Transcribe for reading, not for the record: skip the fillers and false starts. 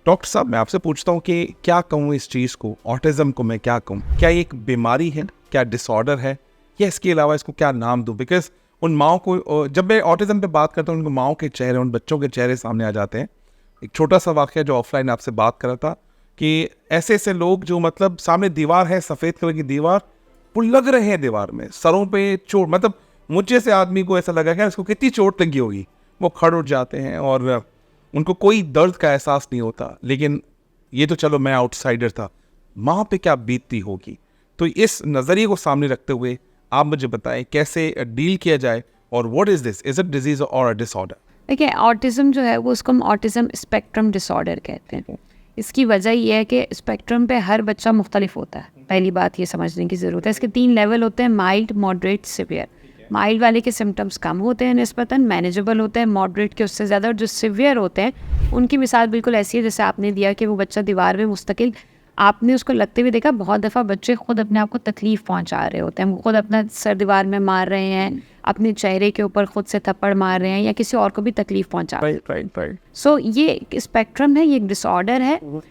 Doctor साहब मैं आपसे पूछता हूँ कि क्या कहूँ इस चीज़ को, ऑटिज़म को मैं क्या कहूँ? क्या ये एक बीमारी है, क्या डिसऑर्डर है, या इसके अलावा इसको क्या नाम दूँ? बिकॉज उन माओ को, जब मैं ऑटिज़म पे बात करता हूँ, उनको माओ के चेहरे, उन बच्चों के चेहरे सामने आ जाते हैं। एक छोटा सा वाक़या जो ऑफलाइन आपसे बात कर रहा था कि ऐसे ऐसे लोग जो मतलब सामने दीवार है, सफ़ेद कलर की दीवार, वो लग रहे हैं दीवार में, सरों पे चोट, मतलब मुझे से आदमी को ऐसा लगा कि इसको कितनी चोट लगी होगी। वो खड़ उठ जाते हैं और उनको कोई दर्द का एहसास नहीं होता। लेकिन ये तो चलो मैं आउटसाइडर था, माँ पे क्या बीतती होगी? तो इस नज़रिए को सामने रखते हुए आप मुझे बताएं कैसे डील किया जाए, और what is this, is it disease और अ डिसऑर्डर? देखिए, ऑटिज़म जो है वो उसको हम ऑटिज़म स्पेक्ट्रम डिसऑर्डर कहते हैं। इसकी वजह ये है कि स्पेक्ट्रम पे हर बच्चा मुख्तलिफ होता है। पहली बात ये समझने की ज़रूरत है। इसके 3 लेवल होते हैं: माइल्ड, मॉडरेट, सीवियर। माइल्ड वाले के सिम्टम्स कम होते हैं निस्बतन, मैनेजेबल होते हैं। मॉडरेट के उससे ज़्यादा, और जो सीवियर होते हैं उनकी मिसाल बिल्कुल ऐसी है जैसे आपने दिया कि वो बच्चा दीवार में मुस्तकिल, आपने उसको लगते हुए देखा। बहुत दफ़ा बच्चे खुद अपने आप को तकलीफ़ पहुंचा रहे होते हैं, वो खुद अपना सर दीवार में मार रहे हैं, अपने चेहरे के ऊपर खुद से थप्पड़ मार रहे हैं, या किसी और को भी तकलीफ़ पहुंचा रहे हैं। राइट। सो ये एक स्पेक्ट्रम है, ये एक डिसऑर्डर है।